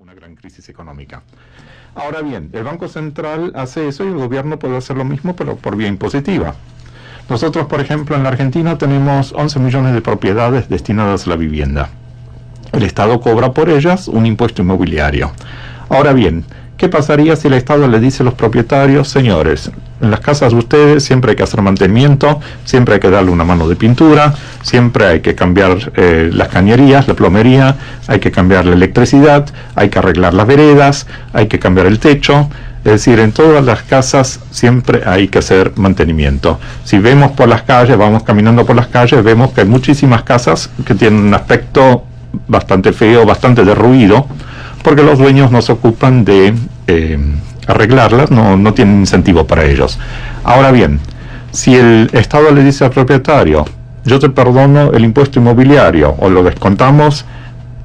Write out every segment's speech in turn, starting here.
una gran crisis económica. Ahora bien, el Banco Central hace eso y el gobierno puede hacer lo mismo, pero por vía impositiva. Nosotros, por ejemplo, en la Argentina tenemos 11 millones de propiedades destinadas a la vivienda. El Estado cobra por ellas un impuesto inmobiliario. Ahora bien, ¿qué pasaría si el Estado le dice a los propietarios: señores, en las casas de ustedes siempre hay que hacer mantenimiento, siempre hay que darle una mano de pintura, siempre hay que cambiar las cañerías, la plomería, hay que cambiar la electricidad, hay que arreglar las veredas, hay que cambiar el techo? Es decir, en todas las casas siempre hay que hacer mantenimiento. Si vemos por las calles, vamos caminando por las calles, vemos que hay muchísimas casas que tienen un aspecto bastante feo, bastante derruido, porque los dueños no se ocupan de arreglarlas, no tienen incentivo para ellos. Ahora bien, si el Estado le dice al propietario: yo te perdono el impuesto inmobiliario, o lo descontamos,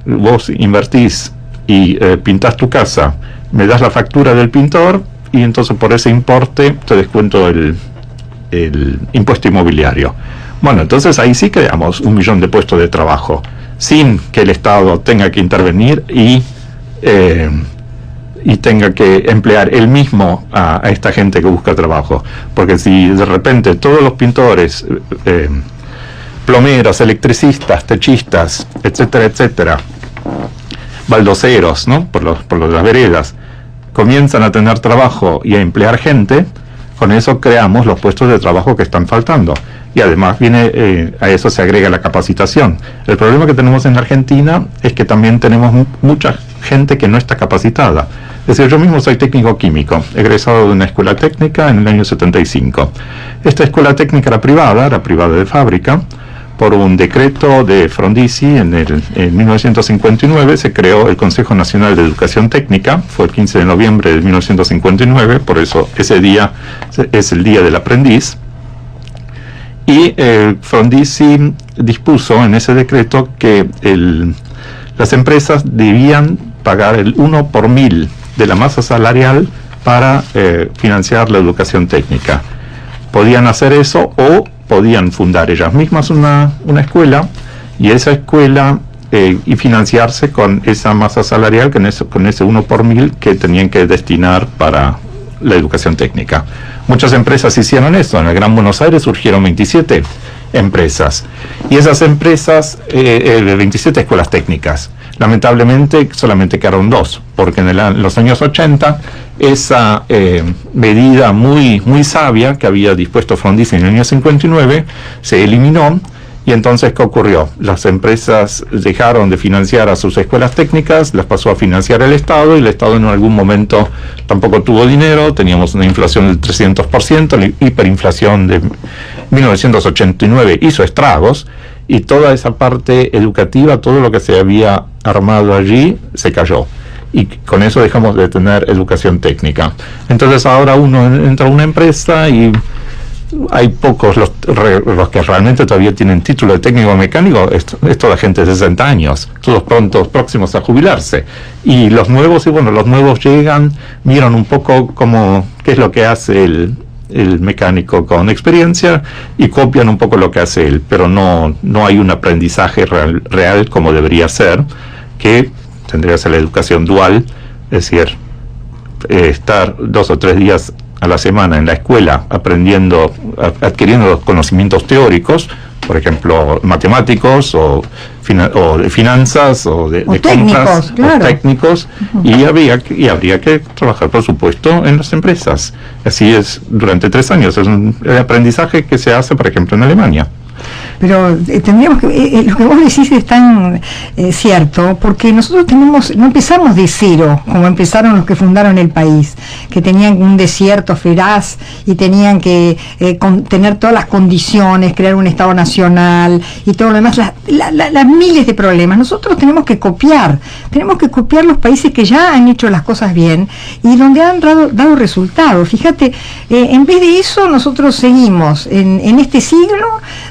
vos invertís y pintás tu casa, me das la factura del pintor y entonces por ese importe te descuento el impuesto inmobiliario. Bueno, entonces ahí sí creamos 1 millón de puestos de trabajo, sin que el Estado tenga que intervenir y tenga que emplear él mismo a esta gente que busca trabajo. Porque si de repente todos los pintores, plomeros, electricistas, techistas, etcétera, etcétera, baldoseros, ¿no?, por las veredas, comienzan a tener trabajo y a emplear gente, con eso creamos los puestos de trabajo que están faltando. Y además a eso se agrega la capacitación. El problema que tenemos en Argentina es que también tenemos mucha gente que no está capacitada. Es decir, yo mismo soy técnico químico, egresado de una escuela técnica en el año 75. Esta escuela técnica era privada de fábrica. Por un decreto de Frondizi en 1959 se creó el Consejo Nacional de Educación Técnica. Fue el 15 de noviembre de 1959, por eso ese día es el Día del Aprendiz. Y Frondizi dispuso en ese decreto que las empresas debían pagar el 1 por 1000 de la masa salarial para financiar la educación técnica. Podían hacer eso o podían fundar ellas mismas una escuela, y esa escuela y financiarse con esa masa salarial, con ese 1 por 1000 que tenían que destinar para la educación técnica. Muchas empresas hicieron eso. En el Gran Buenos Aires surgieron 27 empresas, y esas empresas, 27 escuelas técnicas. Lamentablemente solamente quedaron 2, porque en los años 80 esa medida muy sabia que había dispuesto Frondizi en el año 59 se eliminó. Y entonces, ¿qué ocurrió? Las empresas dejaron de financiar a sus escuelas técnicas, las pasó a financiar el Estado, y el Estado en algún momento tampoco tuvo dinero. Teníamos una inflación del 300%, la hiperinflación de 1989 hizo estragos, y toda esa parte educativa, todo lo que se había armado allí, se cayó. Y con eso dejamos de tener educación técnica. Entonces ahora uno entra a una empresa y hay pocos los que realmente todavía tienen título de técnico mecánico. Es toda gente de 60 años, todos próximos a jubilarse. Y los nuevos llegan, miran un poco qué es lo que hace el mecánico con experiencia y copian un poco lo que hace él, pero no hay un aprendizaje real como debería ser, que tendría que ser la educación dual, es decir, estar 2 o 3 días a la semana en la escuela aprendiendo, adquiriendo los conocimientos teóricos, por ejemplo, matemáticos o de finanzas o de compras, claro, o técnicos, y habría que trabajar, por supuesto, en las empresas. Así es durante 3 años. Es el aprendizaje que se hace, por ejemplo, en Alemania. Pero tendríamos que, lo que vos decís es tan cierto, porque nosotros no empezamos de cero, como empezaron los que fundaron el país, que tenían un desierto feraz y tenían que tener todas las condiciones, crear un Estado nacional y todo lo demás, las miles de problemas. Nosotros tenemos que copiar los países que ya han hecho las cosas bien y donde han dado resultados. Fíjate, en vez de eso nosotros seguimos en este siglo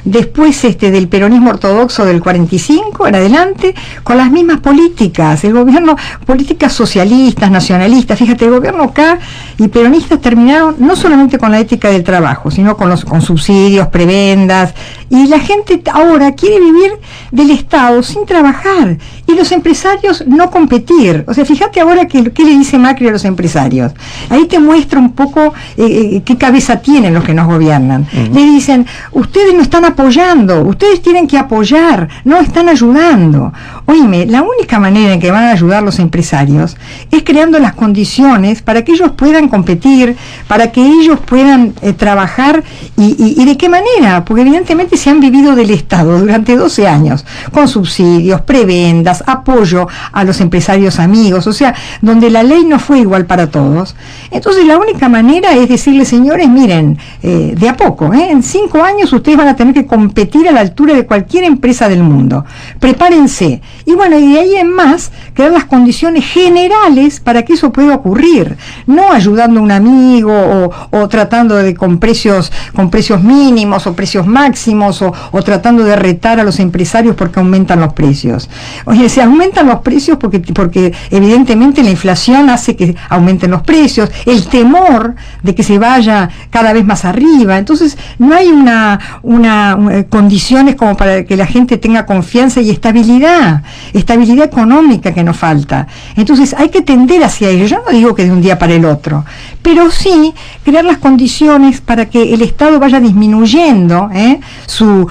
de después del peronismo ortodoxo del 45 en adelante, con las mismas políticas, el gobierno, políticas socialistas, nacionalistas. Fíjate, el gobierno acá y peronistas terminaron no solamente con la ética del trabajo, sino con subsidios, prebendas, y la gente ahora quiere vivir del Estado sin trabajar, y los empresarios no competir. O sea, fíjate ahora qué le dice Macri a los empresarios. Ahí te muestra un poco qué cabeza tienen los que nos gobiernan. Le dicen, ustedes no están apoyando, ustedes tienen que apoyar, no están ayudando. Oíme, la única manera en que van a ayudar los empresarios es creando las condiciones para que ellos puedan competir, para que ellos puedan trabajar, y de qué manera, porque evidentemente se han vivido del Estado durante 12 años, con subsidios, prebendas, apoyo a los empresarios amigos, o sea, donde la ley no fue igual para todos. Entonces la única manera es decirle, señores, miren, de a poco, en 5 años ustedes van a tener que competir a la altura de cualquier empresa del mundo, prepárense, y bueno, y de ahí en más, crear las condiciones generales para que eso pueda ocurrir, no ayudando a un amigo o tratando de con precios mínimos o precios máximos, o tratando de retar a los empresarios porque aumentan los precios. Oye, se aumentan los precios porque evidentemente la inflación hace que aumenten los precios, el temor de que se vaya cada vez más arriba. Entonces no hay una condiciones como para que la gente tenga confianza y estabilidad económica que nos falta. Entonces hay que tender hacia ello. Yo no digo que de un día para el otro, pero sí crear las condiciones para que el Estado vaya disminuyendo su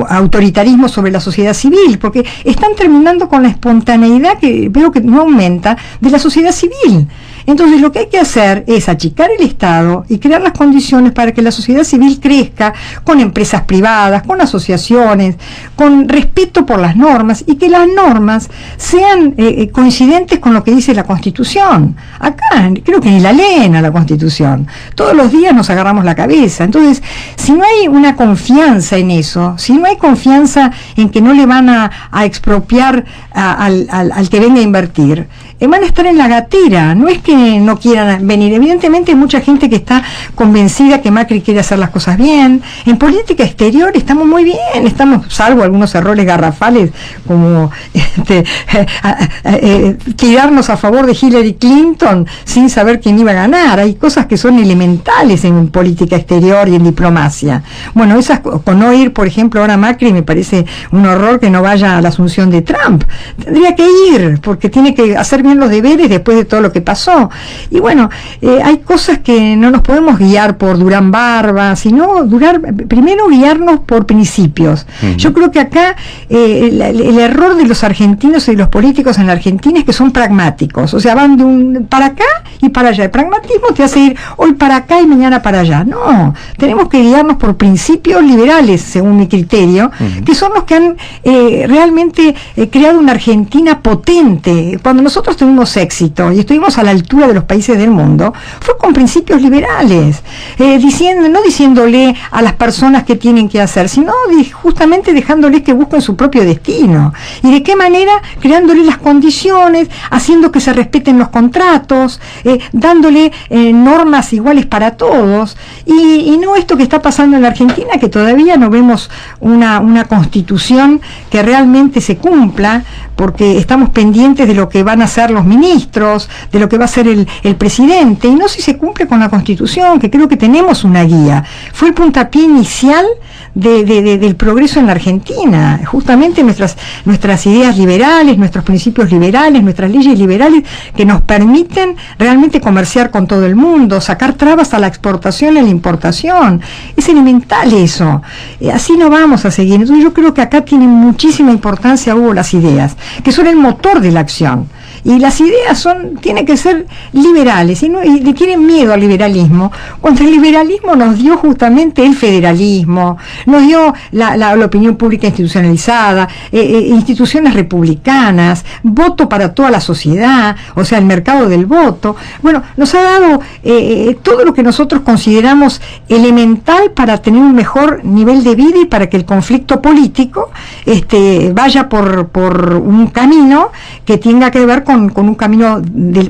autoritarismo sobre la sociedad civil, porque están terminando con la espontaneidad que veo que no aumenta de la sociedad civil. Entonces lo que hay que hacer es achicar el Estado y crear las condiciones para que la sociedad civil crezca con empresas privadas, con asociaciones, con respeto por las normas, y que las normas sean coincidentes con lo que dice la Constitución. Acá creo que ni la leen a la Constitución. Todos los días nos agarramos la cabeza. Entonces, si no hay una confianza en eso, si no hay confianza en que no le van a expropiar al que venga a invertir, van a estar en la gatera. No es que no quieran venir, evidentemente hay mucha gente que está convencida que Macri quiere hacer las cosas bien. En política exterior estamos muy bien, salvo algunos errores garrafales como tirarnos a favor de Hillary Clinton sin saber quién iba a ganar. Hay cosas que son elementales en política exterior y en diplomacia. Bueno, esas, con no ir, por ejemplo, ahora Macri, me parece un horror que no vaya a la asunción de Trump. Tendría que ir, porque tiene que hacer bien los deberes después de todo lo que pasó. Y bueno, hay cosas que no nos podemos guiar por Durán Barba, sino primero guiarnos por principios. Yo creo que acá el error de los argentinos y de los políticos en la Argentina es que son pragmáticos, o sea, van para acá y para allá. El pragmatismo te hace ir hoy para acá y mañana para allá. No, tenemos que guiarnos por principios liberales, según mi criterio, que son los que han realmente creado una Argentina potente. Cuando nosotros tuvimos éxito y estuvimos a la altura de los países del mundo, fue con principios liberales, no diciéndole a las personas qué tienen que hacer, sino justamente dejándoles que busquen su propio destino. ¿Y de qué manera? Creándole las condiciones, haciendo que se respeten los contratos, dándole normas iguales para todos, y no esto que está pasando en la Argentina, que todavía no vemos una constitución que realmente se cumpla, porque estamos pendientes de lo que van a hacer los ministros, de lo que va a hacer el presidente, y no si se cumple con la Constitución, que creo que tenemos una guía. Fue el puntapié inicial del progreso en la Argentina, justamente nuestras ideas liberales, nuestros principios liberales, nuestras leyes liberales que nos permiten realmente comerciar con todo el mundo, sacar trabas a la exportación y a la importación. Es elemental eso. Así no vamos a seguir. Entonces yo creo que acá tienen muchísima importancia, Hugo, las ideas, que son el motor de la acción. Y las ideas tienen que ser liberales, y le tienen miedo al liberalismo, cuando el liberalismo nos dio justamente el federalismo, nos dio la opinión pública institucionalizada, instituciones republicanas, voto para toda la sociedad, o sea, el mercado del voto. Bueno, nos ha dado todo lo que nosotros consideramos elemental para tener un mejor nivel de vida y para que el conflicto político vaya por un camino que tenga que ver con un camino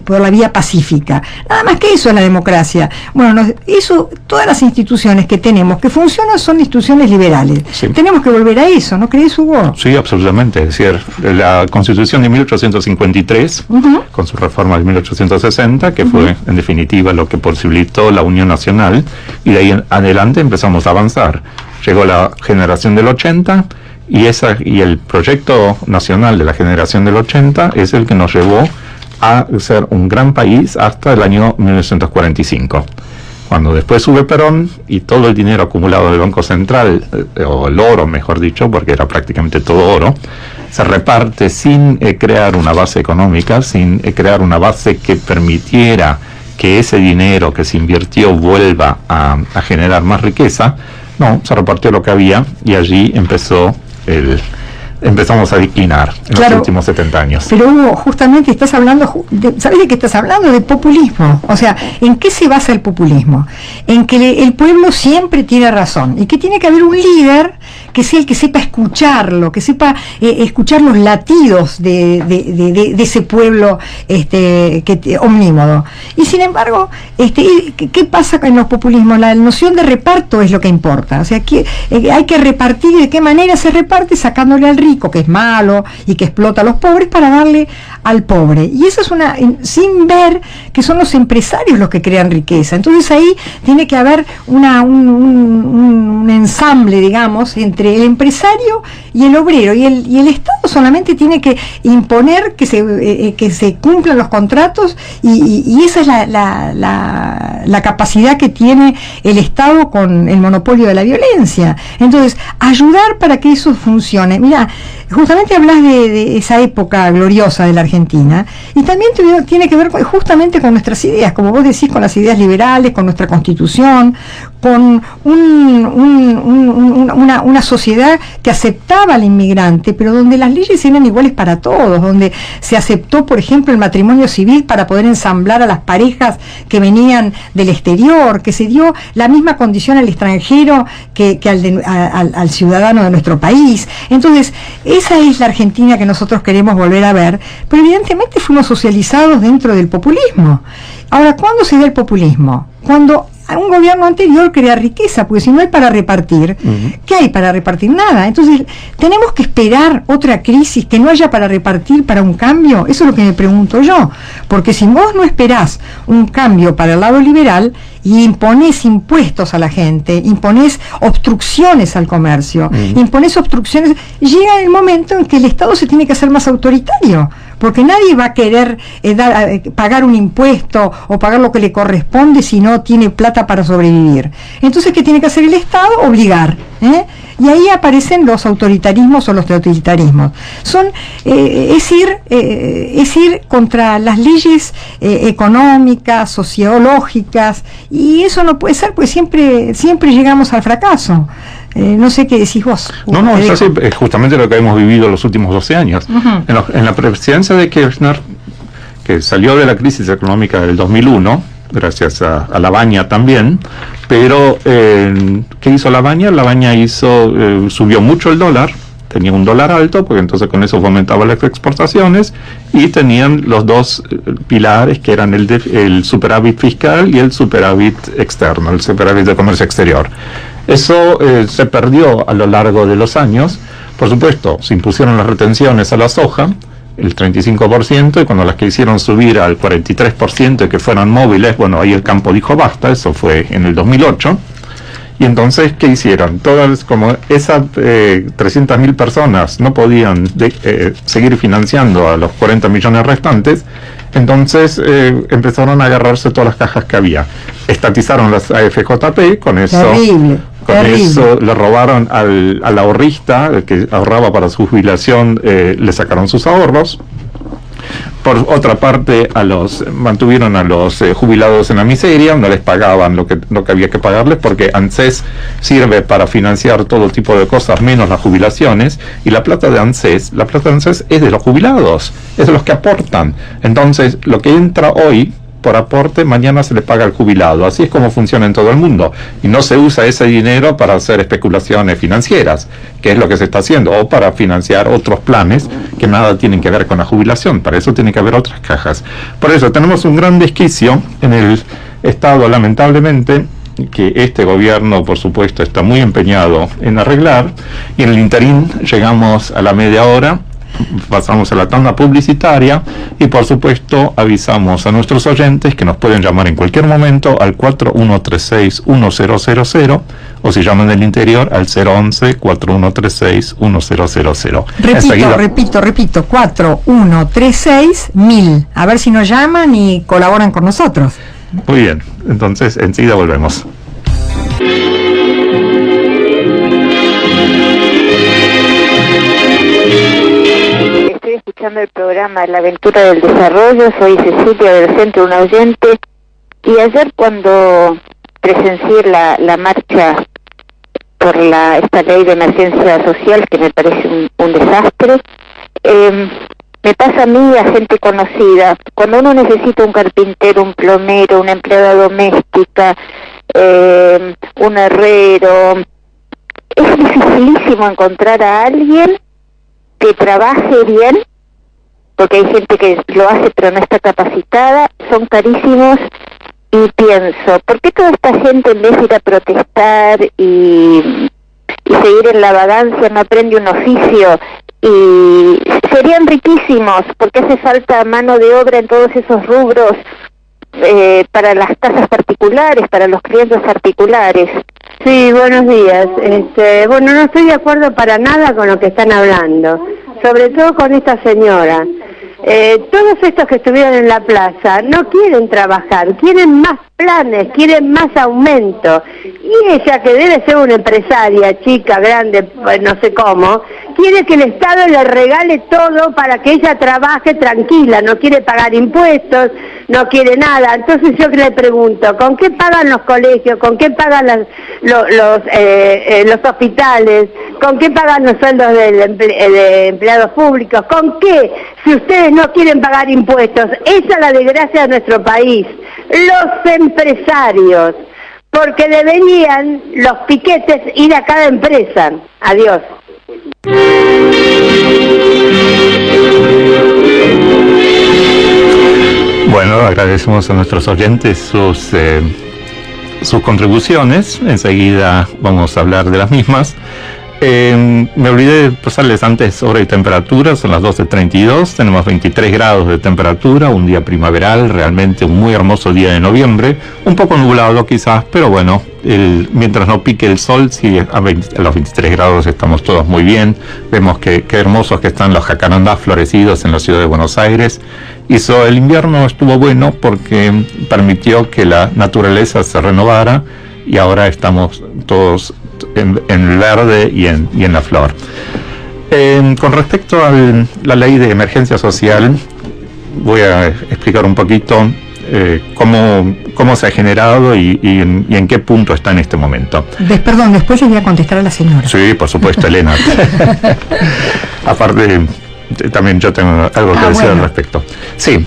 por la vía pacífica. Nada más que eso es la democracia. Bueno, eso, todas las instituciones que tenemos que funcionan son instituciones liberales. Sí. Tenemos que volver a eso, ¿no crees, Hugo? Sí, absolutamente. Es decir, la Constitución de 1853, con su reforma de 1860, que fue en definitiva lo que posibilitó la Unión Nacional, y de ahí en adelante empezamos a avanzar. Llegó la generación del 80, y el proyecto nacional de la generación del 80 es el que nos llevó a ser un gran país hasta el año 1945. Cuando después sube Perón y todo el dinero acumulado del Banco Central, o el oro mejor dicho, porque era prácticamente todo oro, se reparte sin crear una base económica, sin crear una base que permitiera que ese dinero que se invirtió vuelva a generar más riqueza. No, se repartió lo que había y allí empezamos a declinar en los últimos 70 años. Pero Hugo, justamente estás hablando, ¿sabes de qué estás hablando? De populismo. O sea, ¿en qué se basa el populismo? En que el pueblo siempre tiene razón y que tiene que haber un líder que sea el que sepa escucharlo, que sepa escuchar los latidos de ese pueblo omnímodo. Y sin embargo, ¿qué pasa con los populismos? La noción de reparto es lo que importa. O sea, que hay que repartir, y de qué manera se reparte, sacándole al rico, que es malo y que explota a los pobres, para darle al pobre. Y eso es sin ver que son los empresarios los que crean riqueza. Entonces ahí tiene que haber un ensamble, digamos, entre el empresario y el obrero, y el Estado solamente tiene que imponer que se cumplan los contratos, y esa es la capacidad que tiene el Estado con el monopolio de la violencia. Entonces, ayudar para que eso funcione. Mira, justamente hablas de esa época gloriosa de la Argentina, y también tiene que ver justamente con nuestras ideas, como vos decís, con las ideas liberales, con nuestra Constitución, con una sociedad que aceptaba al inmigrante, pero donde las leyes eran iguales para todos, donde se aceptó, por ejemplo, el matrimonio civil para poder ensamblar a las parejas que venían del exterior, que se dio la misma condición al extranjero que al ciudadano de nuestro país. Entonces, esa es la Argentina que nosotros queremos volver a ver, pero evidentemente fuimos socializados dentro del populismo. Ahora, ¿cuándo se da el populismo? Cuando un gobierno anterior crea riqueza, porque si no hay para repartir, ¿qué hay para repartir? Nada. Entonces, ¿tenemos que esperar otra crisis que no haya para repartir para un cambio? Eso es lo que me pregunto yo, porque si vos no esperás un cambio para el lado liberal y imponés impuestos a la gente, imponés obstrucciones al comercio, imponés obstrucciones, llega el momento en que el Estado se tiene que hacer más autoritario, porque nadie va a querer pagar un impuesto o pagar lo que le corresponde si no tiene plata para sobrevivir. Entonces, ¿qué tiene que hacer el Estado? Obligar. Y ahí aparecen los autoritarismos o los totalitarismos. Es ir contra las leyes económicas, sociológicas, y eso no puede ser, pues siempre llegamos al fracaso. No sé qué decís vos. No, es así, justamente lo que hemos vivido los últimos 12 años. En la presidencia de Kirchner, que salió de la crisis económica del 2001, gracias a Labaña también, pero ¿qué hizo Labaña? Labaña subió mucho el dólar, tenía un dólar alto, porque entonces con eso fomentaba las exportaciones, y tenían los dos pilares, que eran el superávit fiscal y el superávit externo, el superávit de comercio exterior. Eso se perdió a lo largo de los años. Por supuesto, se impusieron las retenciones a la soja, el 35%, y cuando las quisieron subir al 43% y que fueran móviles, bueno, ahí el campo dijo basta. Eso fue en el 2008. Y entonces, ¿qué hicieron? Todas, como esas 300.000 personas no podían seguir financiando a los 40 millones restantes, entonces empezaron a agarrarse todas las cajas que había. Estatizaron las AFJP, con eso... Terrible. Con eso le robaron al ahorrista, el que ahorraba para su jubilación, le sacaron sus ahorros. Por otra parte, mantuvieron a los jubilados en la miseria, no les pagaban lo que había que pagarles, porque ANSES sirve para financiar todo tipo de cosas menos las jubilaciones, y la plata de ANSES es de los jubilados, es de los que aportan. Entonces, lo que entra hoy por aporte, mañana se le paga al jubilado. Así es como funciona en todo el mundo. Y no se usa ese dinero para hacer especulaciones financieras, que es lo que se está haciendo, o para financiar otros planes que nada tienen que ver con la jubilación. Para eso tiene que haber otras cajas. Por eso tenemos un gran desquicio en el Estado, lamentablemente, que este gobierno, por supuesto, está muy empeñado en arreglar, y en el interín llegamos a la media hora, pasamos a la tanda publicitaria y, por supuesto, avisamos a nuestros oyentes que nos pueden llamar en cualquier momento al 4136-1000, o si llaman del interior al 011-4136-1000. Repito, 4136-1000. A ver si nos llaman y colaboran con nosotros. Muy bien, entonces enseguida volvemos. Estoy escuchando el programa La Aventura del Desarrollo. Soy Cecilia del Centro Un Oyente, y ayer cuando presencié la marcha por esta ley de emergencia social, que me parece un desastre, me pasa a mí, a gente conocida, cuando uno necesita un carpintero, un plomero, una empleada doméstica, un herrero, es dificilísimo encontrar a alguien que trabaje bien, porque hay gente que lo hace pero no está capacitada, son carísimos, y pienso, ¿por qué toda esta gente, en vez de ir a protestar y seguir en la vagancia, no aprende un oficio? Y serían riquísimos, porque hace falta mano de obra en todos esos rubros, para las casas particulares, para los clientes particulares. Sí, buenos días. Bueno, no estoy de acuerdo para nada con lo que están hablando, sobre todo con esta señora. Todos estos que estuvieron en la plaza no quieren trabajar, quieren más planes, quieren más aumento. Y ella, que debe ser una empresaria, chica, grande, pues no sé cómo, quiere que el Estado le regale todo para que ella trabaje tranquila, no quiere pagar impuestos, no quiere nada. Entonces yo le pregunto, ¿con qué pagan los colegios? ¿Con qué pagan los hospitales? ¿Con qué pagan los sueldos de empleados públicos? ¿Con qué? Si ustedes no quieren pagar impuestos. Esa es la desgracia de nuestro país. Los empresarios, porque deberían los piquetes ir a cada empresa. Adiós. Bueno, agradecemos a nuestros oyentes sus contribuciones. Enseguida vamos a hablar de las mismas. Me olvidé de pasarles antes hora y temperatura. Son las 12:32, tenemos 23 grados de temperatura, un día primaveral, realmente un muy hermoso día de noviembre, un poco nublado quizás, pero bueno, mientras no pique el sol, sí, a los 23 grados estamos todos muy bien. Vemos qué hermosos que están los jacarandás florecidos en la ciudad de Buenos Aires. El invierno estuvo bueno porque permitió que la naturaleza se renovara, y ahora estamos todos en verde y en la flor. Con respecto a la ley de emergencia social, voy a explicar un poquito cómo se ha generado y en qué punto está en este momento. Perdón, después le voy a contestar a la señora. Sí, por supuesto, Elena. Aparte, también yo tengo algo que decir al respecto. Sí,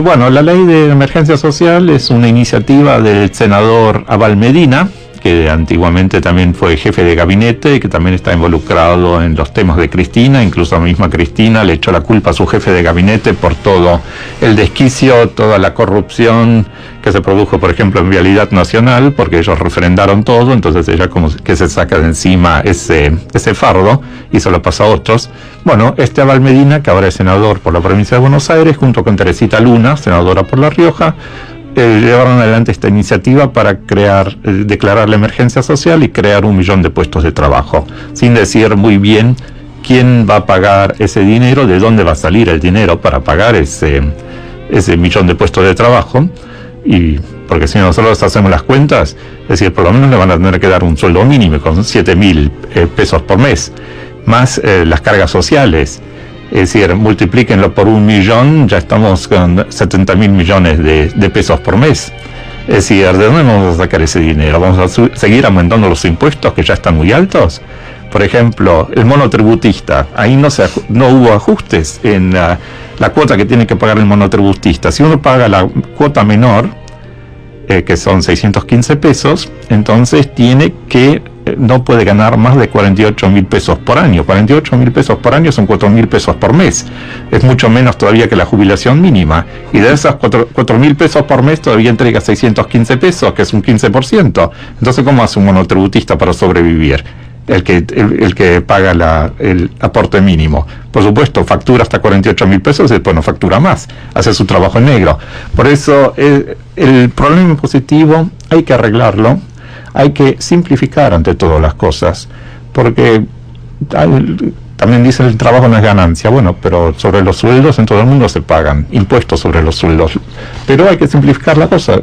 bueno, la ley de emergencia social es una iniciativa del senador Abal Medina, que antiguamente también fue jefe de gabinete y que también está involucrado en los temas de Cristina. Incluso a la misma Cristina le echó la culpa a su jefe de gabinete por todo el desquicio, toda la corrupción que se produjo, por ejemplo, en Vialidad Nacional, porque ellos refrendaron todo. Entonces ella como que se saca de encima ese fardo y se lo pasa a otros. Bueno, Abal Medina, que ahora es senador por la provincia de Buenos Aires, junto con Teresita Luna, senadora por La Rioja, llevaron adelante esta iniciativa para declarar la emergencia social y crear 1 millón de puestos de trabajo, sin decir muy bien quién va a pagar ese dinero, de dónde va a salir el dinero para pagar ese millón de puestos de trabajo. Y porque si nosotros hacemos las cuentas, es decir, por lo menos le van a tener que dar un sueldo mínimo con 7.000 pesos por mes, más las cargas sociales. Es decir, multiplíquenlo por 1 millón, ya estamos con 70.000 millones de pesos por mes. Es decir, ¿de dónde vamos a sacar ese dinero? ¿Vamos a seguir aumentando los impuestos que ya están muy altos? Por ejemplo, el monotributista, ahí no hubo ajustes en la cuota que tiene que pagar el monotributista. Si uno paga la cuota menor, que son 615 pesos, entonces no puede ganar más de 48.000 pesos por año. 48.000 pesos por año son 4.000 pesos por mes. Es mucho menos todavía que la jubilación mínima. Y de esas 4.000 pesos por mes todavía entrega 615 pesos, que es un 15%. Entonces, ¿cómo hace un monotributista para sobrevivir? El que paga el aporte mínimo. Por supuesto, factura hasta 48.000 pesos y después no factura más. Hace su trabajo en negro. Por eso, el problema impositivo hay que arreglarlo. Hay que simplificar ante todo las cosas, porque también dicen el trabajo no es ganancia. Bueno, pero sobre los sueldos en todo el mundo se pagan impuestos sobre los sueldos, pero hay que simplificar la cosa.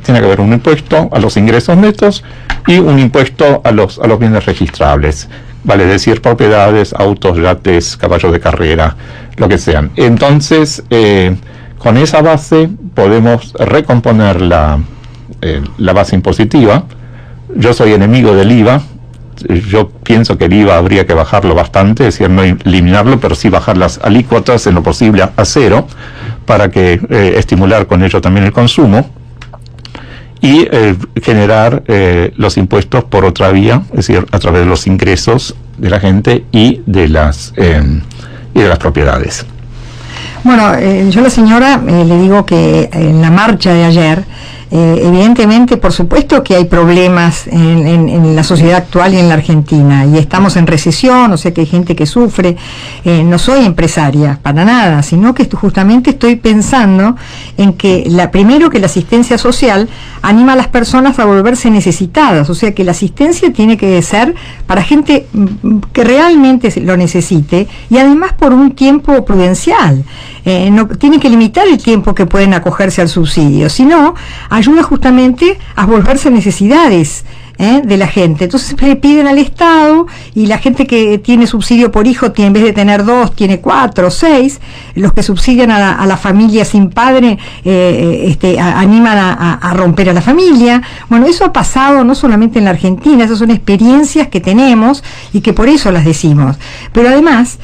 Tiene que haber un impuesto a los ingresos netos y un impuesto a los bienes registrables, vale decir propiedades, autos, yates, caballos de carrera, lo que sean. Entonces, con esa base podemos recomponer la base impositiva. Yo soy enemigo del IVA. Yo pienso que el IVA habría que bajarlo bastante, es decir, no eliminarlo, pero sí bajar las alícuotas en lo posible a cero, para que estimular con ello también el consumo, y generar los impuestos por otra vía, es decir, a través de los ingresos de la gente y de las propiedades. Bueno, yo a la señora le digo que en la marcha de ayer, evidentemente, por supuesto que hay problemas en la sociedad actual y en la Argentina, y estamos en recesión, o sea que hay gente que sufre. No soy empresaria, para nada, sino que justamente estoy pensando en que primero que la asistencia social anima a las personas a volverse necesitadas, o sea que la asistencia tiene que ser para gente que realmente lo necesite, y además por un tiempo prudencial. No tiene que limitar el tiempo que pueden acogerse al subsidio, sino ayuda justamente a volverse necesidades de la gente. Entonces le piden al Estado, y la gente que tiene subsidio por hijo en vez de tener 2 tiene 4 o 6. Los que subsidian a la familia sin padre animan a romper a la familia. Bueno, eso ha pasado no solamente en la Argentina, esas son experiencias que tenemos y que por eso las decimos. Pero además,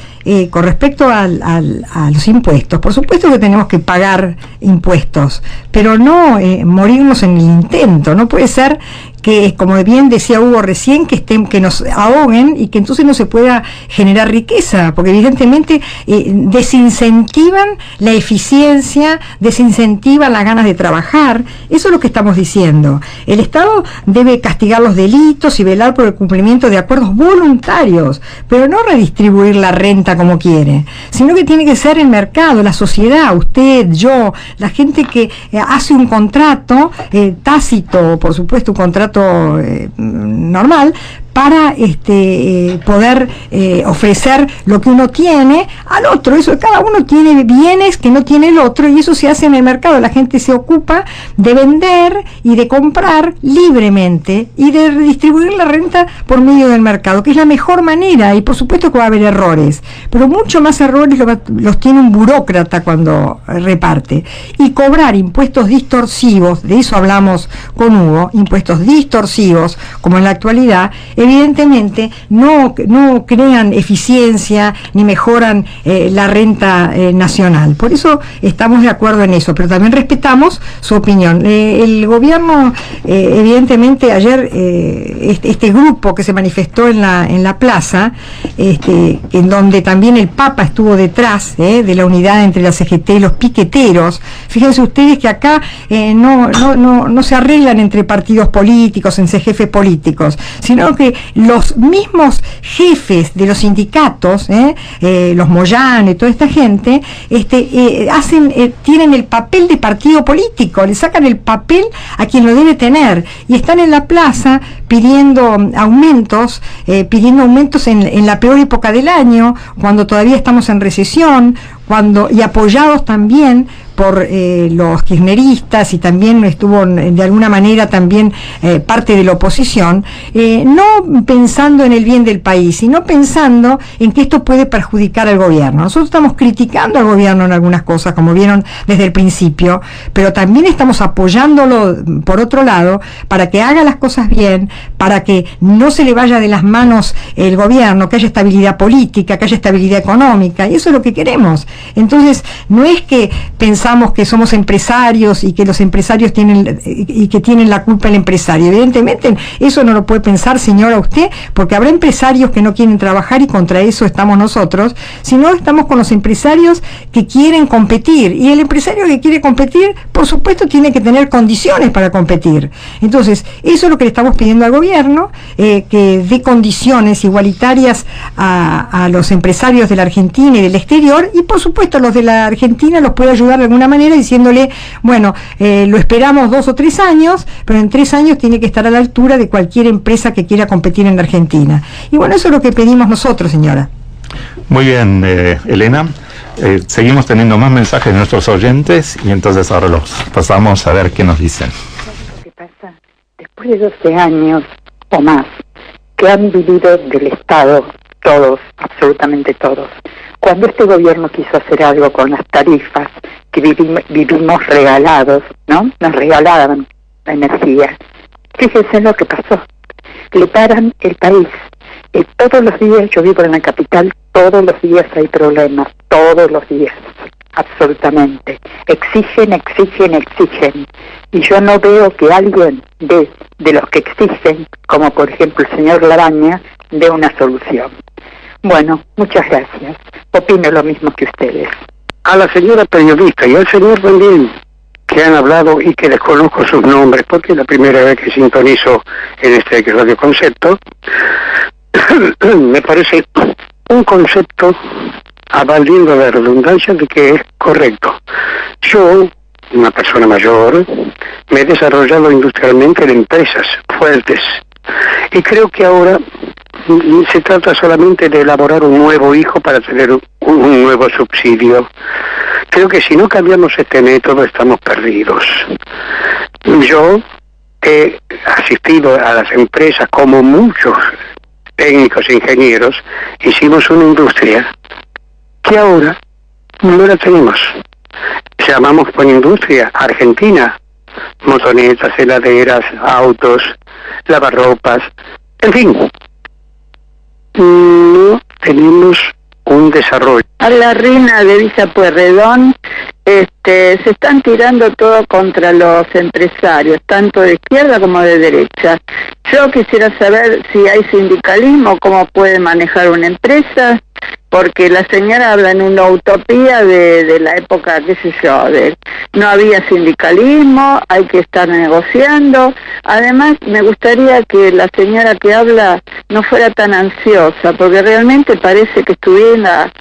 con respecto a los impuestos, por supuesto que tenemos que pagar impuestos, pero no morirnos en el intento. No puede ser que, como bien decía Hugo recién, que nos ahoguen y que entonces no se pueda generar riqueza, porque evidentemente desincentivan la eficiencia, desincentivan las ganas de trabajar. Eso es lo que estamos diciendo. El Estado debe castigar los delitos y velar por el cumplimiento de acuerdos voluntarios, pero no redistribuir la renta como quiere, sino que tiene que ser el mercado, la sociedad, usted, yo, la gente que hace un contrato tácito, por supuesto un contrato normal, para poder ofrecer lo que uno tiene al otro. Eso, cada uno tiene bienes que no tiene el otro, y eso se hace en el mercado. La gente se ocupa de vender y de comprar libremente y de redistribuir la renta por medio del mercado, que es la mejor manera. Y por supuesto que va a haber errores, pero mucho más errores los tiene un burócrata cuando reparte. Y cobrar impuestos distorsivos, de eso hablamos con Hugo, impuestos distorsivos como en la actualidad, evidentemente no crean eficiencia ni mejoran la renta nacional. Por eso estamos de acuerdo en eso, pero también respetamos su opinión. El gobierno, evidentemente, ayer este grupo que se manifestó en la plaza, en donde también el Papa estuvo detrás de la unidad entre la CGT y los piqueteros. Fíjense ustedes que acá no se arreglan entre partidos políticos, entre jefes políticos, sino que los mismos jefes de los sindicatos, los Moyano y toda esta gente, tienen el papel de partido político, le sacan el papel a quien lo debe tener, y están en la plaza pidiendo aumentos en la peor época del año, cuando todavía estamos en recesión, y apoyados también por los kirchneristas y también estuvo de alguna manera también parte de la oposición, no pensando en el bien del país, sino pensando en que esto puede perjudicar al gobierno. Nosotros estamos criticando al gobierno en algunas cosas, como vieron desde el principio, pero también estamos apoyándolo por otro lado para que haga las cosas bien, para que no se le vaya de las manos el gobierno, que haya estabilidad política, que haya estabilidad económica, y eso es lo que queremos. Entonces, no es que pensamos que somos empresarios y que los empresarios tienen la culpa el empresario. Evidentemente, eso no lo puede pensar, señora, usted, porque habrá empresarios que no quieren trabajar y contra eso estamos nosotros, sino estamos con los empresarios que quieren competir, y el empresario que quiere competir, por supuesto, tiene que tener condiciones para competir. Entonces, eso es lo que le estamos pidiendo al gobierno, que dé condiciones igualitarias a los empresarios de la Argentina y del exterior, y por supuesto los de la Argentina los puede ayudar de alguna manera diciéndole, bueno, lo esperamos 2 o 3 años, pero en 3 años tiene que estar a la altura de cualquier empresa que quiera competir en la Argentina. Y bueno, eso es lo que pedimos nosotros, señora. Muy bien, Elena. Seguimos teniendo más mensajes de nuestros oyentes y entonces ahora los pasamos a ver qué nos dicen. ¿Qué pasa? Después de 12 años o más que han vivido del Estado, todos, absolutamente todos, cuando este gobierno quiso hacer algo con las tarifas, que vivimos regalados, ¿no? Nos regalaban la energía. Fíjense lo que pasó. Le paran el país. Todos los días, yo vivo en la capital, todos los días hay problemas, todos los días, absolutamente. Exigen. Y yo no veo que alguien de los que exigen, como por ejemplo el señor Laraña, dé una solución. Bueno, muchas gracias. Opino lo mismo que ustedes. A la señora periodista y al señor también, que han hablado y que desconozco sus nombres, porque es la primera vez que sintonizo en este Radio Concepto, me parece un concepto, valiendo la redundancia, de que es correcto. Yo, una persona mayor, me he desarrollado industrialmente en empresas fuertes y creo que ahora se trata solamente de elaborar un nuevo hijo para tener un nuevo subsidio. Creo que si no cambiamos este método estamos perdidos. Yo he asistido a las empresas, como muchos técnicos e ingenieros, hicimos una industria que ahora no la tenemos. Llamamos por industria Argentina, motonetas, heladeras, autos, lavarropas, en fin, no tenemos un desarrollo. A la reina de Villa Pueyrredón, se están tirando todo contra los empresarios, tanto de izquierda como de derecha. Yo quisiera saber si hay sindicalismo, cómo puede manejar una empresa, porque la señora habla en una utopía de la época, qué sé yo, no había sindicalismo, hay que estar negociando. Además, me gustaría que la señora que habla no fuera tan ansiosa, porque realmente parece que estuviera,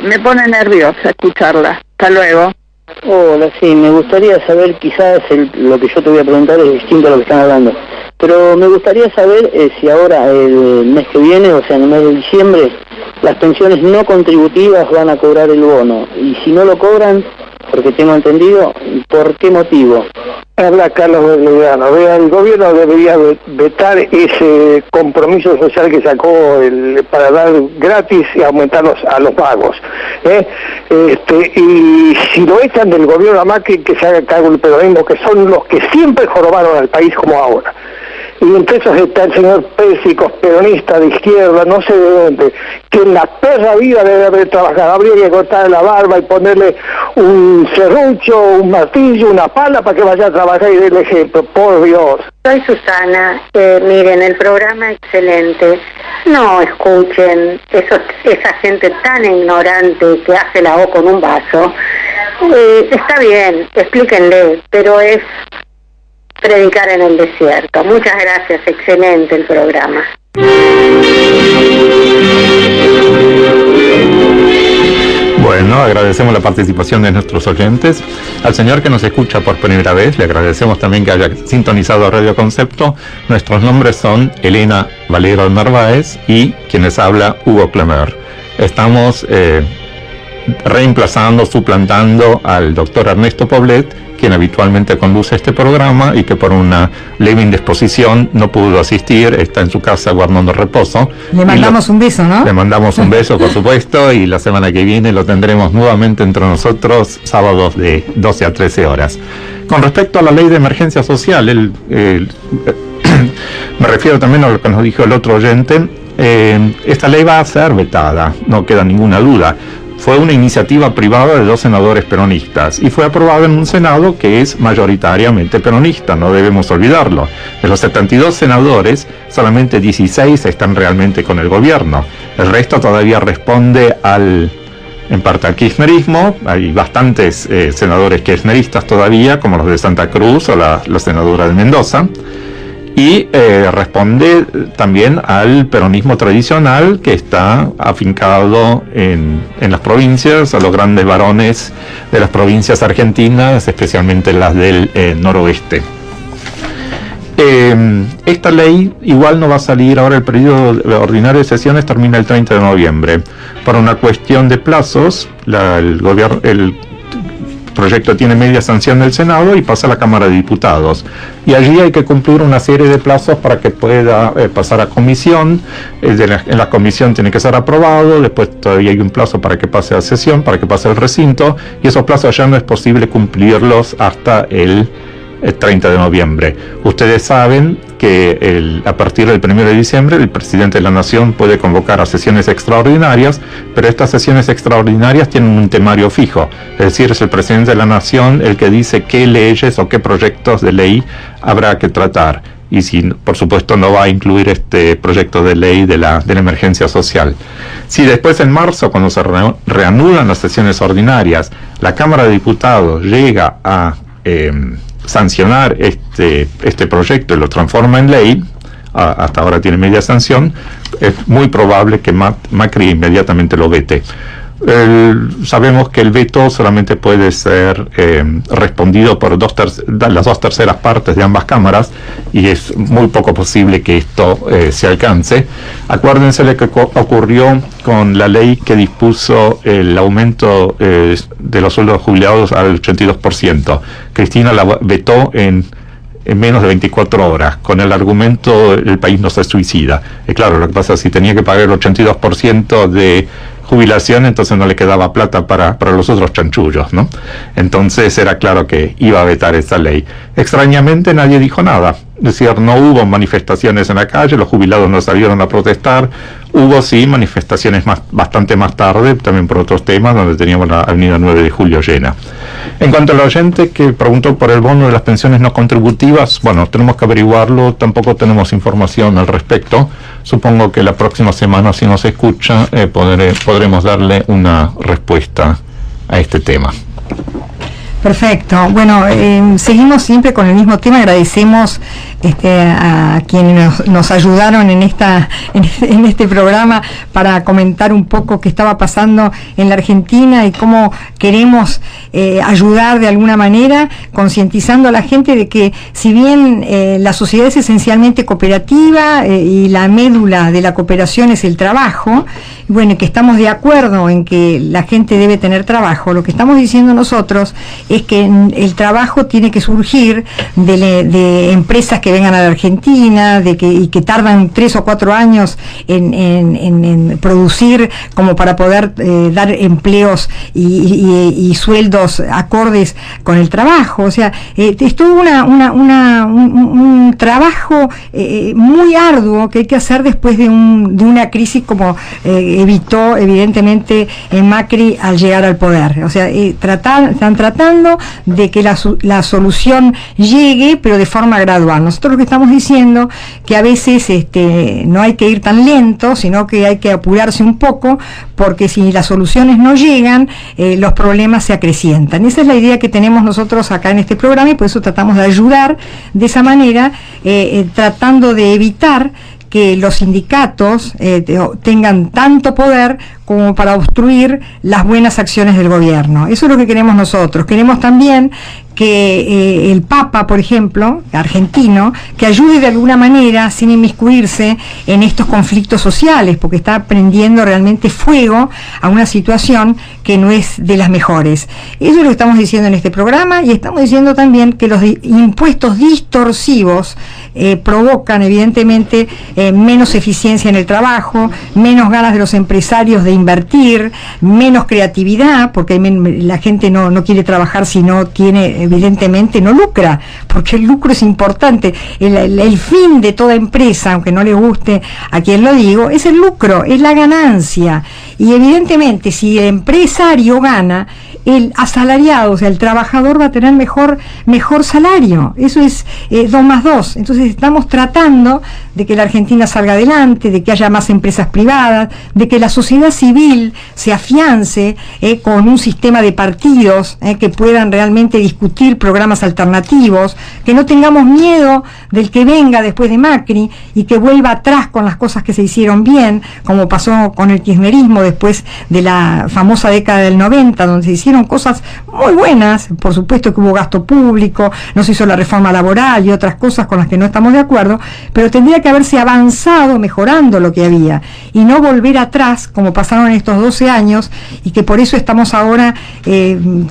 me pone nerviosa escucharla. Hasta luego. Hola, sí, me gustaría saber, quizás lo que yo te voy a preguntar es distinto a lo que están hablando, pero me gustaría saber si ahora, el mes que viene, o sea, en el mes de diciembre, las pensiones no contributivas van a cobrar el bono, y si no lo cobran, porque tengo entendido, ¿por qué motivo? Habla Carlos Belgrano. El gobierno debería vetar ese compromiso social que sacó para dar gratis y aumentarlos a los pagos. Y si lo echan del gobierno a Macri, que se haga cargo el peronismo, que son los que siempre jorobaron al país como ahora. Y entre esos está el señor Pérsico, peronista de izquierda, no sé de dónde, que en la perra vida debe haber trabajado. Habría que cortarle la barba y ponerle un serrucho, un martillo, una pala para que vaya a trabajar y dé el ejemplo, por Dios. Soy Susana, miren, el programa excelente. No escuchen esa gente tan ignorante que hace la O con un vaso. Está bien, explíquenle, pero es predicar en el desierto. Muchas gracias, excelente el programa. Bueno, agradecemos la participación de nuestros oyentes. Al señor que nos escucha por primera vez, le agradecemos también que haya sintonizado Radio Concepto. Nuestros nombres son Elena Valero Narváez y quienes habla Hugo Clemer. Estamos reemplazando, suplantando al doctor Ernesto Poblet, quien habitualmente conduce este programa y que por una leve indisposición no pudo asistir, está en su casa guardando reposo. Le mandamos un beso, ¿no? Le mandamos un beso, por supuesto, y la semana que viene lo tendremos nuevamente entre nosotros, sábados de 12 a 13 horas. Con respecto a la ley de emergencia social, me refiero también a lo que nos dijo el otro oyente, esta ley va a ser vetada, no queda ninguna duda. Fue una iniciativa privada de 2 senadores peronistas y fue aprobada en un Senado que es mayoritariamente peronista, no debemos olvidarlo. De los 72 senadores, solamente 16 están realmente con el gobierno. El resto todavía responde en parte al kirchnerismo. Hay bastantes senadores kirchneristas todavía, como los de Santa Cruz o la senadora de Mendoza. Y responde también al peronismo tradicional que está afincado en las provincias, a los grandes varones de las provincias argentinas, especialmente las del noroeste. Esta ley igual no va a salir ahora, el periodo ordinario de sesiones termina el 30 de noviembre. Por una cuestión de plazos, el proyecto tiene media sanción del Senado y pasa a la Cámara de Diputados. Y allí hay que cumplir una serie de plazos para que pueda pasar a comisión. En la comisión tiene que ser aprobado, después todavía hay un plazo para que pase a sesión, para que pase al recinto, y esos plazos ya no es posible cumplirlos hasta el 30 de noviembre. Ustedes saben que a partir del 1 de diciembre el presidente de la Nación puede convocar a sesiones extraordinarias, pero estas sesiones extraordinarias tienen un temario fijo, es decir, es el presidente de la Nación el que dice qué leyes o qué proyectos de ley habrá que tratar, y si, por supuesto, no va a incluir este proyecto de ley de la emergencia social. Si después en marzo, cuando se reanudan las sesiones ordinarias, la Cámara de Diputados llega a sancionar este proyecto y lo transforma en ley, hasta ahora tiene media sanción, es muy probable que Macri inmediatamente lo vete. Sabemos que el veto solamente puede ser respondido por las 2/3 partes de ambas cámaras, y es muy poco posible que esto se alcance. Acuérdense de que ocurrió con la ley que dispuso el aumento de los sueldos jubilados al 82%. Cristina la vetó en menos de 24 horas, con el argumento el país no se suicida. Y claro, lo que pasa es que si tenía que pagar el 82% de jubilación, entonces no le quedaba plata para los otros chanchullos, ¿no? Entonces era claro que iba a vetar esa ley. Extrañamente nadie dijo nada, es decir, no hubo manifestaciones en la calle, los jubilados no salieron a protestar. Hubo sí manifestaciones bastante más tarde, también por otros temas, donde teníamos la avenida 9 de Julio llena. En cuanto al oyente que preguntó por el bono de las pensiones no contributivas, bueno, tenemos que averiguarlo, tampoco tenemos información al respecto. Supongo que la próxima semana, si nos escucha, podremos darle una respuesta a este tema. Perfecto. Bueno, seguimos siempre con el mismo tema. Agradecemos a quienes nos ayudaron en este programa para comentar un poco qué estaba pasando en la Argentina y cómo queremos ayudar de alguna manera, concientizando a la gente de que si bien la sociedad es esencialmente cooperativa y la médula de la cooperación es el trabajo, bueno, que estamos de acuerdo en que la gente debe tener trabajo, lo que estamos diciendo nosotros es que el trabajo tiene que surgir de empresas que vengan a la Argentina, y que tardan 3 o 4 años en producir como para poder dar empleos y sueldos acordes con el trabajo. O sea, es todo un trabajo muy arduo que hay que hacer después de una crisis como evitó evidentemente Macri al llegar al poder. O sea, están tratando de que la solución llegue, pero de forma gradual. Nosotros lo que estamos diciendo que a veces no hay que ir tan lento, sino que hay que apurarse un poco, porque si las soluciones no llegan, los problemas se acrecientan. Esa es la idea que tenemos nosotros acá en este programa, y por eso tratamos de ayudar de esa manera, tratando de evitar que los sindicatos tengan tanto poder como para obstruir las buenas acciones del gobierno. Eso es lo que queremos nosotros. Queremos también que el Papa, por ejemplo, argentino, que ayude de alguna manera, sin inmiscuirse en estos conflictos sociales, porque está prendiendo realmente fuego a una situación que no es de las mejores. Eso es lo que estamos diciendo en este programa, y estamos diciendo también que los impuestos distorsivos provocan evidentemente menos eficiencia en el trabajo, menos ganas de los empresarios de invertir, menos creatividad, porque la gente no quiere trabajar si no tiene, evidentemente no lucra, porque el lucro es importante. El fin de toda empresa, aunque no le guste a quien lo digo, es el lucro, es la ganancia. Y evidentemente si el empresario gana, el asalariado, o sea, el trabajador va a tener mejor salario. Eso es 2 más 2. Entonces estamos tratando de que la Argentina salga adelante, de que haya más empresas privadas, de que la sociedad civil se afiance con un sistema de partidos que puedan realmente discutir programas alternativos, que no tengamos miedo del que venga después de Macri y que vuelva atrás con las cosas que se hicieron bien, como pasó con el kirchnerismo después de la famosa década del 90, donde se hicieron cosas muy buenas. Por supuesto que hubo gasto público, no se hizo la reforma laboral y otras cosas con las que no estamos de acuerdo, pero tendría que haberse avanzado mejorando lo que había y no volver atrás como pasaron estos 12 años, y que por eso estamos ahora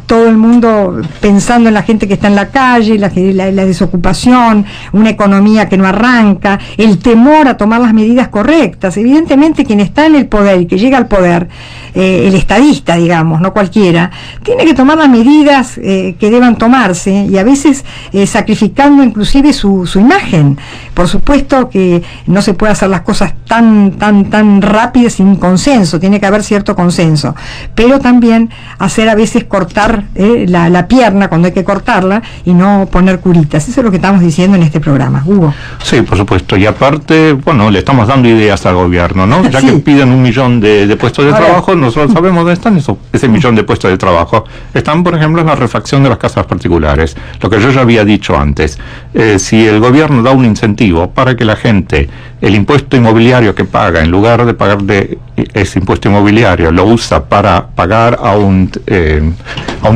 todo el mundo pensando en la gente que está en la calle, la desocupación, una economía que no arranca, el temor a tomar las medidas correctas. Evidentemente quien está en el poder y que llega al poder, el estadista, digamos, no cualquiera, tiene que tomar las medidas que deban tomarse, y a veces sacrificando inclusive su imagen. Por supuesto que no se puede hacer las cosas tan rápidas sin consenso, tiene que haber cierto consenso, pero también hacer a veces cortar la pierna cuando hay que cortarla y no poner curitas. Eso es lo que estamos diciendo en este programa. Hugo. Sí, por supuesto, y aparte, bueno, le estamos dando ideas al gobierno, ¿no? Ya sí, que piden 1 millón de puestos de trabajo, nosotros sabemos dónde están ese millón de puestos de trabajo. Están, por ejemplo, en la refacción de las casas particulares, lo que yo ya había dicho antes. Si el gobierno da un incentivo para que la gente, el impuesto inmobiliario que paga, en lugar de pagar ese impuesto inmobiliario, lo usa para pagar a un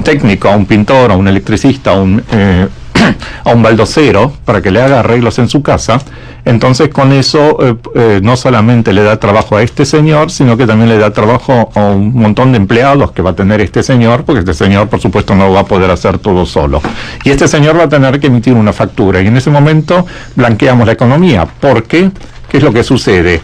técnico, a un pintor, a un electricista, a un baldocero, para que le haga arreglos en su casa, entonces con eso no solamente le da trabajo a este señor, sino que también le da trabajo a un montón de empleados que va a tener este señor, porque este señor por supuesto no va a poder hacer todo solo, y este señor va a tener que emitir una factura, y en ese momento blanqueamos la economía. ¿Por qué? ¿Qué es lo que sucede?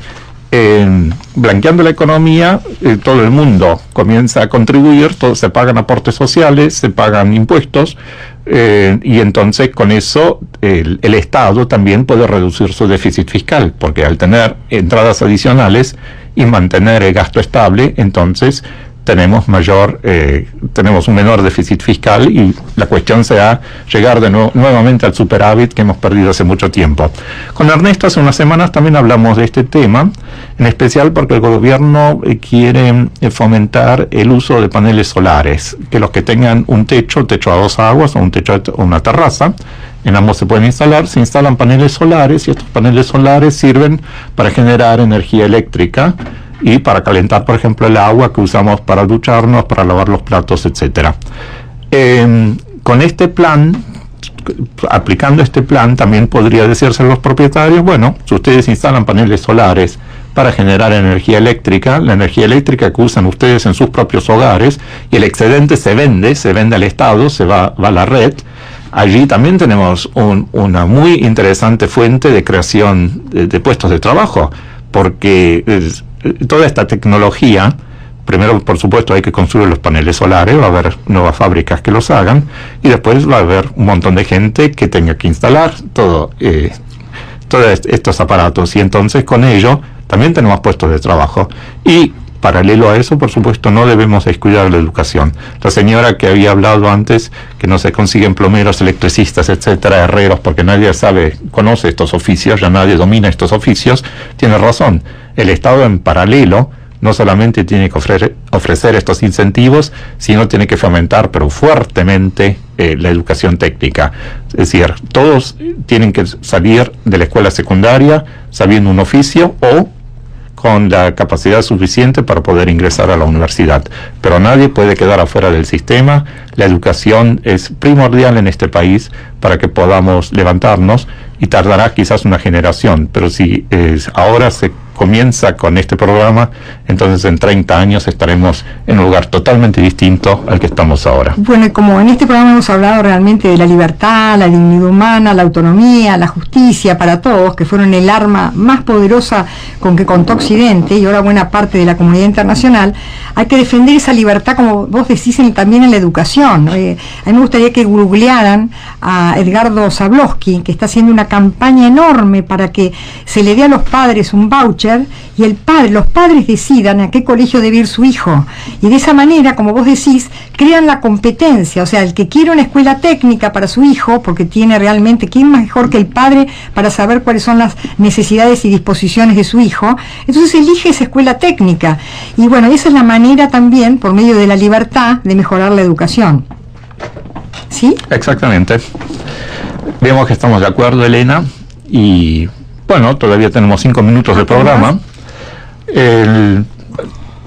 Blanqueando la economía, todo el mundo comienza a contribuir, se pagan aportes sociales, se pagan impuestos, y entonces con eso el Estado también puede reducir su déficit fiscal, porque al tener entradas adicionales y mantener el gasto estable, entonces tenemos un menor déficit fiscal, y la cuestión será llegar nuevamente al superávit que hemos perdido hace mucho tiempo. Con Ernesto hace unas semanas también hablamos de este tema, en especial porque el gobierno quiere fomentar el uso de paneles solares, que los que tengan un techo a 2 aguas o un techo o una terraza, en ambos se pueden instalar, se instalan paneles solares, y estos paneles solares sirven para generar energía eléctrica y para calentar, por ejemplo, el agua que usamos para ducharnos, para lavar los platos, etcétera. Con este plan, aplicando este plan, también podría decirse a los propietarios, bueno, si ustedes instalan paneles solares para generar energía eléctrica, la energía eléctrica que usan ustedes en sus propios hogares, y el excedente se vende al Estado, se va a la red. Allí también tenemos una muy interesante fuente de creación de puestos de trabajo, porque toda esta tecnología, primero por supuesto hay que construir los paneles solares, va a haber nuevas fábricas que los hagan, y después va a haber un montón de gente que tenga que instalar todos estos aparatos, y entonces con ello también tenemos puestos de trabajo. Y paralelo a eso, por supuesto, no debemos descuidar la educación. La señora que había hablado antes, que no se consiguen plomeros, electricistas, etcétera, herreros, porque nadie conoce estos oficios, ya nadie domina estos oficios, tiene razón. El Estado en paralelo no solamente tiene que ofrecer estos incentivos, sino tiene que fomentar, pero fuertemente, la educación técnica. Es decir, todos tienen que salir de la escuela secundaria sabiendo un oficio, o con la capacidad suficiente para poder ingresar a la universidad. Pero nadie puede quedar afuera del sistema. La educación es primordial en este país para que podamos levantarnos, y tardará quizás una generación, pero si ahora se comienza con este programa, entonces en 30 años estaremos en un lugar totalmente distinto al que estamos ahora. Bueno, y como en este programa hemos hablado realmente de la libertad, la dignidad humana, la autonomía, la justicia para todos, que fueron el arma más poderosa con que contó Occidente y ahora buena parte de la comunidad internacional, hay que defender esa libertad, como vos decís, también en la educación. A mí me gustaría que googlearan a Edgardo Zablosky, que está haciendo una campaña enorme para que se le dé a los padres un voucher y los padres decidan a qué colegio debe ir su hijo, y de esa manera, como vos decís, crean la competencia. O sea, el que quiere una escuela técnica para su hijo, porque tiene realmente, ¿quién mejor que el padre para saber cuáles son las necesidades y disposiciones de su hijo? Entonces elige esa escuela técnica, y bueno, esa es la manera también, por medio de la libertad, de mejorar la educación. ¿Sí? Exactamente. Vemos que estamos de acuerdo, Elena, y bueno, todavía tenemos 5 minutos de programa.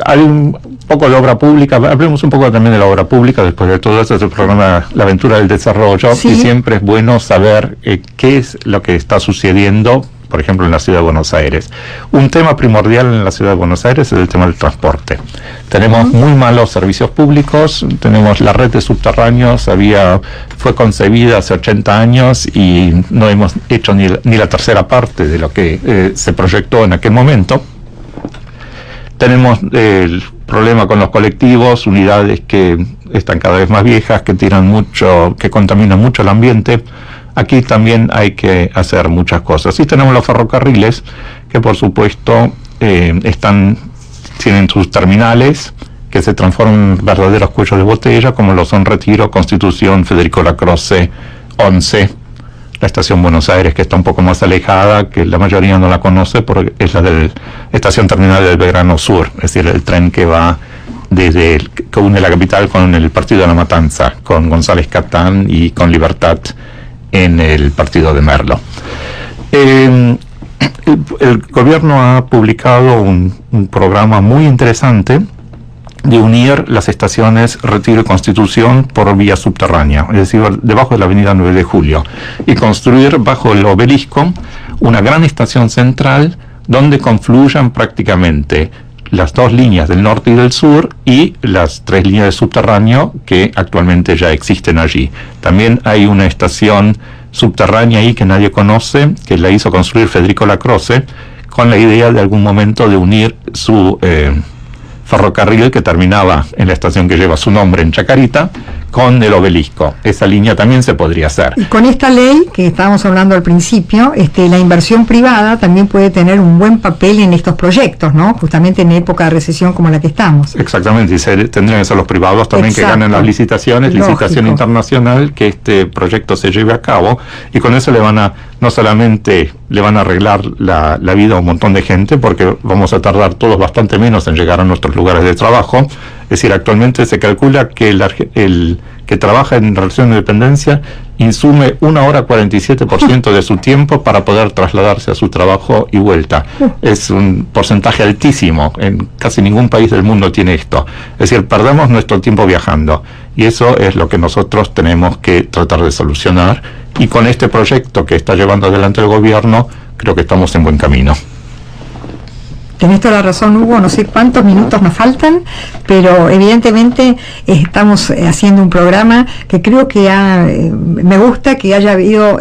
Hay un poco de obra pública, hablemos un poco también de la obra pública. Después de todo esto es el programa La Aventura del Desarrollo, sí. Y siempre es bueno saber qué es lo que está sucediendo, por ejemplo, en la ciudad de Buenos Aires. Un tema primordial en la ciudad de Buenos Aires es el tema del transporte. Tenemos muy malos servicios públicos, tenemos la red de subterráneos, fue concebida hace 80 años y no hemos hecho ni la tercera parte de lo que se proyectó en aquel momento. Tenemos el problema con los colectivos, unidades que están cada vez más viejas, que tiran mucho, que contaminan mucho el ambiente. Aquí también hay que hacer muchas cosas. Y tenemos los ferrocarriles, que por supuesto tienen sus terminales, que se transforman en verdaderos cuellos de botella, como lo son Retiro, Constitución, Federico Lacroze, 11, la estación Buenos Aires, que está un poco más alejada, que la mayoría no la conoce, porque es la estación terminal del Belgrano Sur, es decir, el tren que va que une la capital con el partido de La Matanza, con González Catán y con Libertad en el partido de Merlo. El gobierno ha publicado un programa muy interesante de unir las estaciones Retiro y Constitución por vía subterránea, es decir, debajo de la avenida 9 de Julio, y construir bajo el obelisco una gran estación central donde confluyan prácticamente las 2 líneas del norte y del sur y las 3 líneas de subterráneo que actualmente ya existen allí. También hay una estación subterránea ahí que nadie conoce, que la hizo construir Federico Lacroze, con la idea de algún momento de unir su ferrocarril que terminaba en la estación que lleva su nombre en Chacarita con el obelisco. Esa línea también se podría hacer. Y con esta ley que estábamos hablando al principio, la inversión privada también puede tener un buen papel en estos proyectos, ¿no? Justamente en época de recesión como la que estamos. Exactamente, y tendrían que ser los privados también. Exacto. Que ganen las licitaciones, lógico. Licitación internacional, que este proyecto se lleve a cabo, y con eso no solamente le van a arreglar la vida a un montón de gente, porque vamos a tardar todos bastante menos en llegar a nuestros lugares de trabajo. Es decir, actualmente se calcula que el que trabaja en relación de dependencia insume 1 hora 47% de su tiempo para poder trasladarse a su trabajo y vuelta. Es un porcentaje altísimo. En casi ningún país del mundo tiene esto. Es decir, perdemos nuestro tiempo viajando. Y eso es lo que nosotros tenemos que tratar de solucionar. Y con este proyecto que está llevando adelante el gobierno, creo que estamos en buen camino. Tenés toda la razón, Hugo, no sé cuántos minutos nos faltan, pero evidentemente estamos haciendo un programa que creo que me gusta que haya habido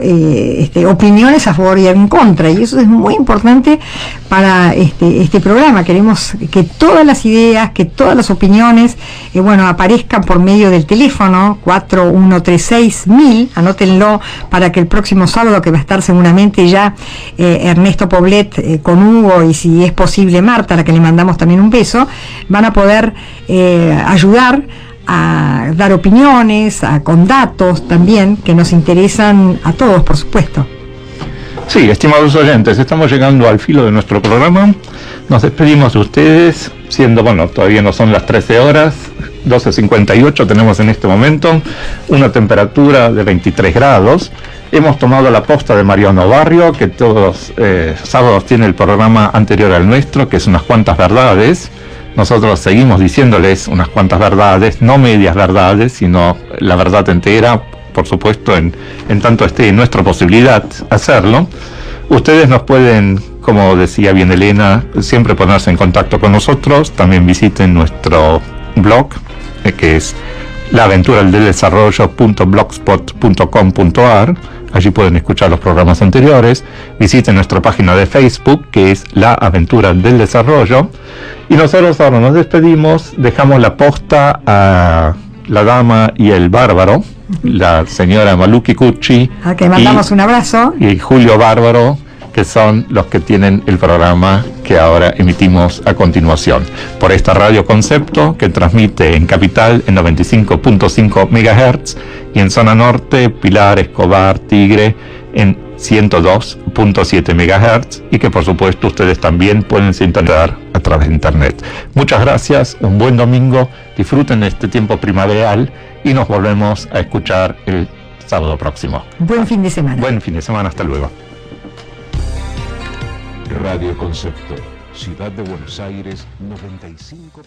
opiniones a favor y en contra, y eso es muy importante para este programa. Queremos que todas las ideas, que todas las opiniones, aparezcan por medio del teléfono 4136.000, anótenlo para que el próximo sábado, que va a estar seguramente ya Ernesto Poblet con Hugo, y si es posible Marta, a la que le mandamos también un beso, van a poder ayudar a dar opiniones, con datos también, que nos interesan a todos, por supuesto. Sí, estimados oyentes, estamos llegando al filo de nuestro programa. Nos despedimos de ustedes, siendo, todavía no son las 13 horas, 12:58 tenemos en este momento, una temperatura de 23 grados. Hemos tomado la posta de Mariano Barrio, que todos sábados tiene el programa anterior al nuestro, que es Unas Cuantas Verdades. Nosotros seguimos diciéndoles unas cuantas verdades, no medias verdades, sino la verdad entera, por supuesto, en tanto esté en nuestra posibilidad hacerlo. Ustedes nos pueden, como decía bien Elena, siempre ponerse en contacto con nosotros. También visiten nuestro blog, que es laaventuradeldesarrollo.blogspot.com.ar. Allí pueden escuchar los programas anteriores. Visiten nuestra página de Facebook, que es La Aventura del Desarrollo. Y nosotros ahora nos despedimos, dejamos la posta a la dama y el bárbaro, la señora Maluki Cucci, a que mandamos un abrazo, y Julio Bárbaro, que son los que tienen el programa que ahora emitimos a continuación por esta Radio Concepto, que transmite en Capital en 95.5 MHz y en zona norte, Pilar, Escobar, Tigre en 102.7 MHz, y que por supuesto ustedes también pueden sintonizar a través de internet. Muchas gracias, un buen domingo, disfruten este tiempo primaveral y nos volvemos a escuchar el sábado próximo. Buen fin de semana. Buen fin de semana, hasta luego. Radio Concepto, Ciudad de Buenos Aires, 95.